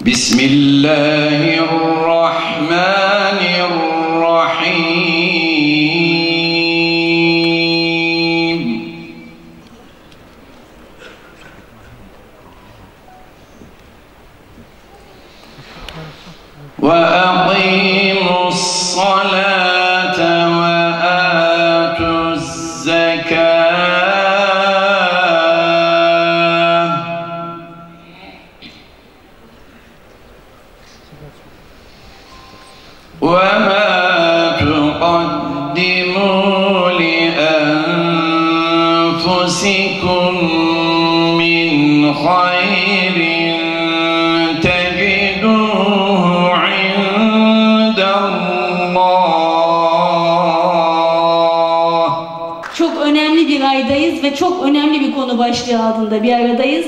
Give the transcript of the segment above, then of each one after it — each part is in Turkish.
Bismillahirrahmanirrahim. Ve aqimus salate ve atuz zekâh. وَمَا تُقَدِّمُوا لِأَنفُسِكُم مِّنْ خَيْرٍ تَجِدُوهُ عِندَ اللّٰهِ. Çok önemli bir aydayız ve çok önemli bir konu başlığı altında bir aradayız.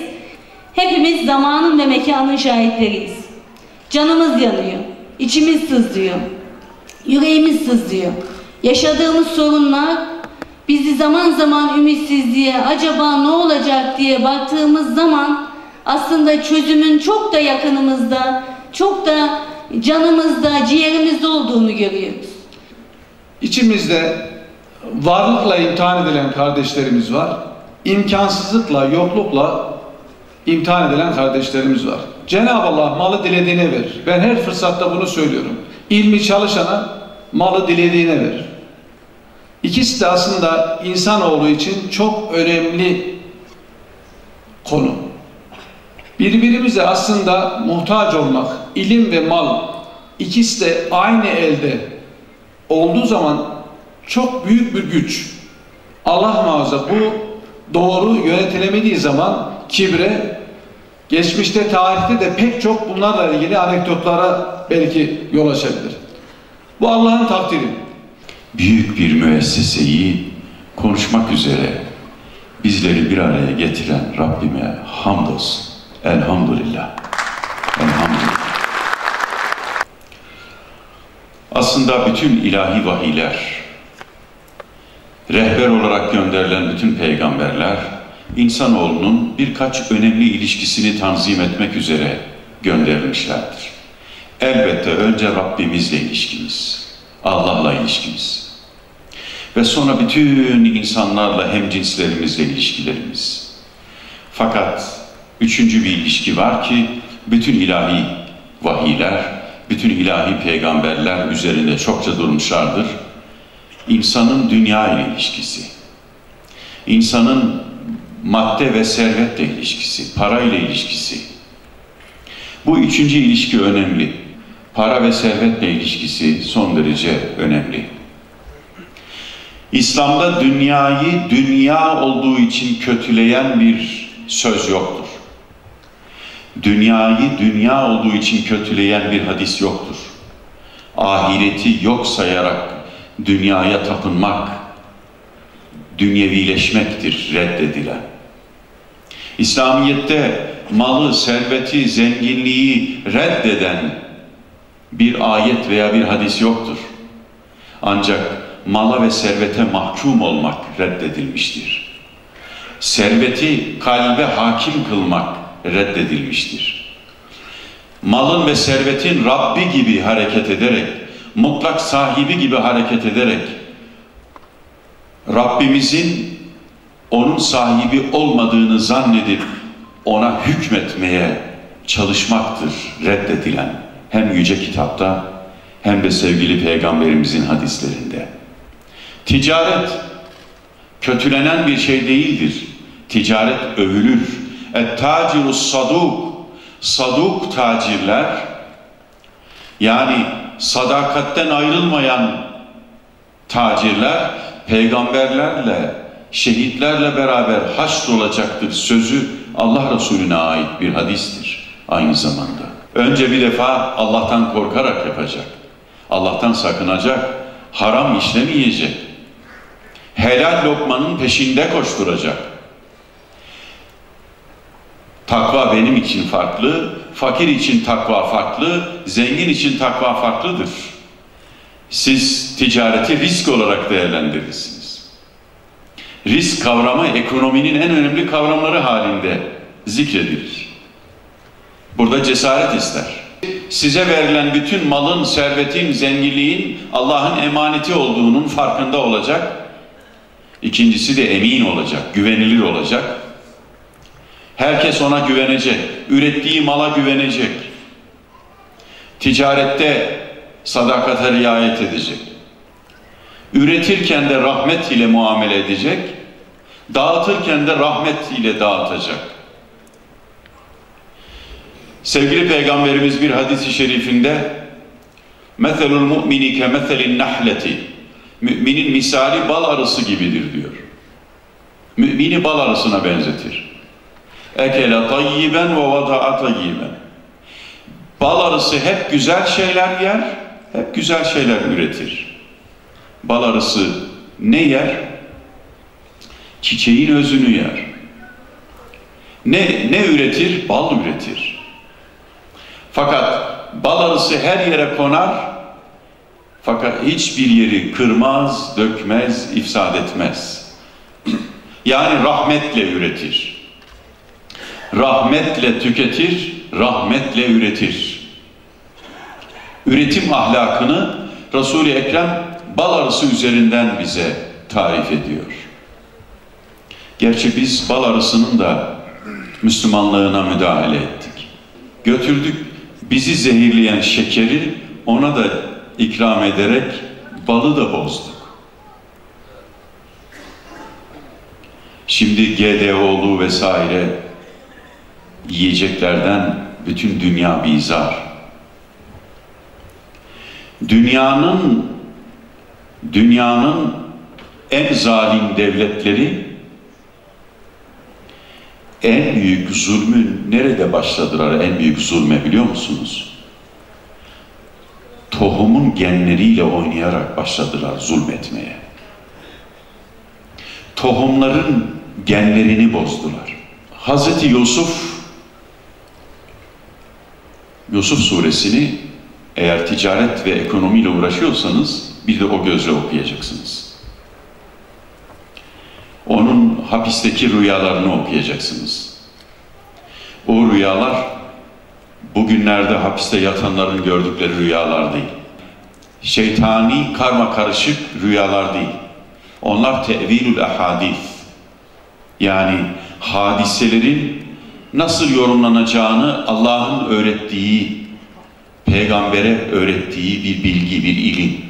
Hepimiz zamanın ve mekanın şahitleriyiz. Canımız yanıyor. İçimiz sızlıyor, yüreğimiz sızlıyor. Yaşadığımız sorunlar bizi zaman zaman ümitsizliğe, acaba ne olacak diye baktığımız zaman aslında çözümün çok da yakınımızda, çok da canımızda, ciğerimizde olduğunu görüyoruz. İçimizde varlıkla imtihan edilen kardeşlerimiz var. İmkansızlıkla, yoklukla imtihan edilen kardeşlerimiz var. Cenab-ı Allah malı dilediğine verir. Ben her fırsatta bunu söylüyorum. İlmi çalışana malı dilediğine verir. İkisi de aslında insanoğlu için çok önemli konu. Birbirimize aslında muhtaç olmak, ilim ve mal, ikisi de aynı elde olduğu zaman çok büyük bir güç. Allah muhafaza bu doğru yönetilemediği zaman kibre, geçmişte, tarihte de pek çok bunlarla ilgili anekdotlara belki yol açabilir. Bu Allah'ın takdiri. Büyük bir müesseseyi konuşmak üzere bizleri bir araya getiren Rabbime hamdolsun. Elhamdülillah. Elhamdülillah. Aslında bütün ilahi vahiyler, rehber olarak gönderilen bütün peygamberler, insanoğlunun birkaç önemli ilişkisini tanzim etmek üzere gönderilmişlerdir. Elbette önce Rabbimizle ilişkimiz, Allah'la ilişkimiz ve sonra bütün insanlarla, hemcinslerimizle ilişkilerimiz. Fakat üçüncü bir ilişki var ki bütün ilahi vahiyler, bütün ilahi peygamberler üzerinde çokça durmuşlardır. İnsanın dünya ile ilişkisi, insanın madde ve servetle ilişkisi, para ile ilişkisi. Bu üçüncü ilişki önemli. Para ve servetle ilişkisi son derece önemli. İslam'da dünyayı dünya olduğu için kötüleyen bir söz yoktur. Dünyayı dünya olduğu için kötüleyen bir hadis yoktur. Ahireti yok sayarak dünyaya tapınmak, dünyevileşmektir reddedilen. İslamiyet'te malı, serveti, zenginliği reddeden bir ayet veya bir hadis yoktur. Ancak mala ve servete mahkum olmak reddedilmiştir. Serveti kalbe hakim kılmak reddedilmiştir. Malın ve servetin Rabbi gibi hareket ederek, mutlak sahibi gibi hareket ederek, Rabbimizin onun sahibi olmadığını zannedip ona hükmetmeye çalışmaktır reddedilen, hem yüce kitapta hem de sevgili peygamberimizin hadislerinde. Ticaret kötülenen bir şey değildir. Ticaret övülür. Et-tacirus saduk, saduk tacirler, yani sadakatten ayrılmayan tacirler peygamberlerle, şehitlerle beraber haşrolacaktır sözü Allah Resulüne ait bir hadistir aynı zamanda. Önce bir defa Allah'tan korkarak yapacak, Allah'tan sakınacak, haram işlemeyecek, helal lokmanın peşinde koşturacak. Takva benim için farklı, fakir için takva farklı, zengin için takva farklıdır. Siz ticareti risk olarak değerlendirirsiniz. Risk kavramı ekonominin en önemli kavramları halinde zikredilir. Burada cesaret ister. Size verilen bütün malın, servetin, zenginliğin Allah'ın emaneti olduğunun farkında olacak. İkincisi de emin olacak, güvenilir olacak. Herkes ona güvenecek, ürettiği mala güvenecek. Ticarette sadakate riayet edecek. Üretirken de rahmet ile muamele edecek. Dağıtırken de rahmet ile dağıtacak. Sevgili Peygamberimiz bir hadis-i şerifinde "Meselul mu'mini ke meselin nahleti" Müminin misali bal arısı gibidir diyor. Mümini bal arısına benzetir. Ekele tayyiben ve vada'a tayyiben. Bal arısı hep güzel şeyler yer, hep güzel şeyler üretir. Bal arısı ne yer? Çiçeğin özünü yer. Ne üretir? Bal üretir. Fakat bal arısı her yere konar, fakat hiçbir yeri kırmaz, dökmez, ifsad etmez. Yani rahmetle üretir. Rahmetle tüketir, rahmetle üretir. Üretim ahlakını Resul-i Ekrem bal arısı üzerinden bize tarif ediyor. Gerçi biz bal arısının da Müslümanlığına müdahale ettik. Götürdük, bizi zehirleyen şekeri ona da ikram ederek balı da bozduk. Şimdi GDO'lu vesaire yiyeceklerden bütün dünya bizar. Dünyanın en zalim devletleri en büyük zulmün nerede başladılar, en büyük zulme biliyor musunuz? Tohumun genleriyle oynayarak başladılar zulmetmeye. Tohumların genlerini bozdular. Hazreti Yusuf suresini eğer ticaret ve ekonomiyle uğraşıyorsanız bir de o gözle okuyacaksınız. Onun hapisteki rüyalarını okuyacaksınız. O rüyalar bugünlerde hapiste yatanların gördükleri rüyalar değil. Şeytani karma karışık rüyalar değil. Onlar tevilül ahadis. Yani hadiselerin nasıl yorumlanacağını Allah'ın öğrettiği, peygambere öğrettiği bir bilgi, bir ilim.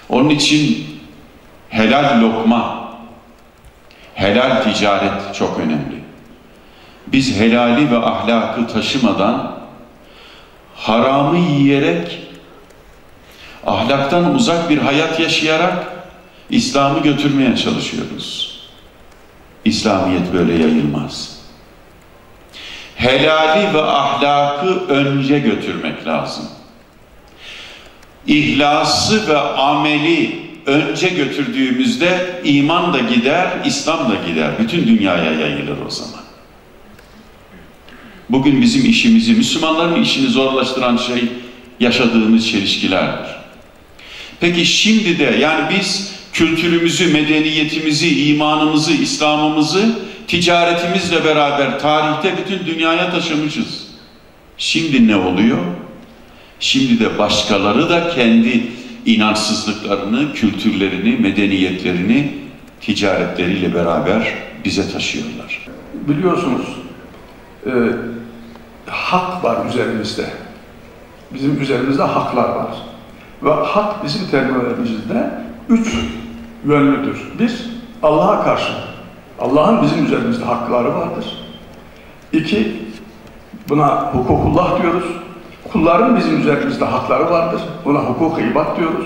Onun için helal lokma, helal ticaret çok önemli. Biz helali ve ahlakı taşımadan haramı yiyerek, ahlaktan uzak bir hayat yaşayarak İslam'ı götürmeye çalışıyoruz. İslamiyet böyle yayılmaz. Helali ve ahlakı önce götürmek lazım. İhlası ve ameli önce götürdüğümüzde iman da gider, İslam da gider. Bütün dünyaya yayılır o zaman. Bugün bizim işimizi, Müslümanların işini zorlaştıran şey yaşadığımız çelişkilerdir. Peki şimdi de yani biz kültürümüzü, medeniyetimizi, imanımızı, İslam'ımızı ticaretimizle beraber tarihte bütün dünyaya taşımışız. Şimdi ne oluyor? Şimdi de başkaları da kendi inançsızlıklarını, kültürlerini, medeniyetlerini ticaretleriyle beraber bize taşıyorlar. Biliyorsunuz hak var üzerimizde. Bizim üzerimizde haklar var. Ve hak bizim terminolojimizde 3 yönlüdür. Bir, Allah'a karşı. Allah'ın bizim üzerimizde hakları vardır. 2, buna hukukullah diyoruz. Kulların bizim üzerimizde hakları vardır. Buna hukuk-u ibad diyoruz.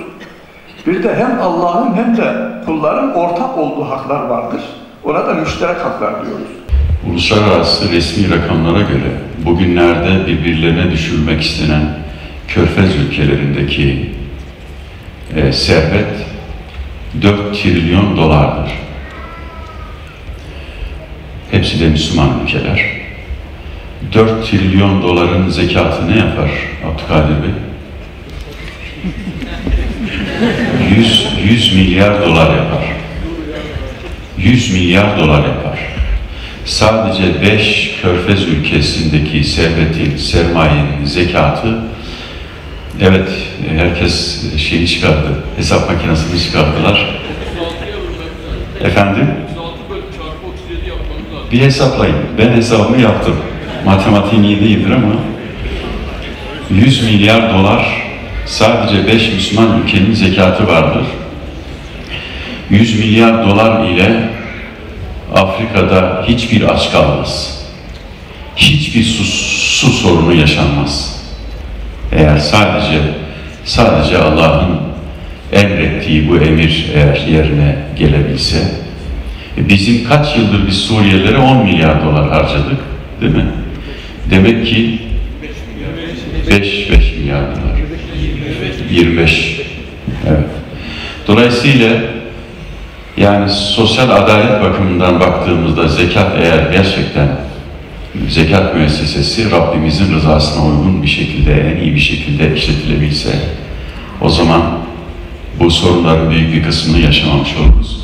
Bir de hem Allah'ın hem de kulların ortak olduğu haklar vardır. Ona da müşterek haklar diyoruz. Uluslararası resmi rakamlara göre bugünlerde birbirlerine düşürmek istenen Körfez ülkelerindeki servet 4 trilyon dolardır. Hepsi de Müslüman ülkeler. 4 trilyon doların zekatı ne yapar Abdülkadir Bey? 100 milyar dolar yapar. 100 milyar dolar yapar. sadece 5 Körfez ülkesindeki servetin, sermayenin zekatı, evet, herkes şeyi çıkardı, hesap makinesini çıkardılar. Efendim? Bir hesaplayın. Ben hesabımı yaptım. Matematiğim iyi değildir ama 100 milyar dolar sadece 5 Müslüman ülkenin zekatı vardır. 100 milyar dolar ile Afrika'da hiçbir aç kalmaz. Hiçbir su sorunu yaşanmaz. Eğer sadece Allah'ın emrettiği bu emir eğer yerine gelebilse, bizim kaç yıldır biz Suriyelilere 10 milyar dolar harcadık, değil mi? Demek ki 5 milyar dolar. 25. Evet. Dolayısıyla yani sosyal adalet bakımından baktığımızda zekat eğer gerçekten zekat müessesesi Rabbimizin rızasına uygun bir şekilde, en iyi bir şekilde işletilebilse, o zaman bu sorunların büyük bir kısmını yaşamamış oluruz.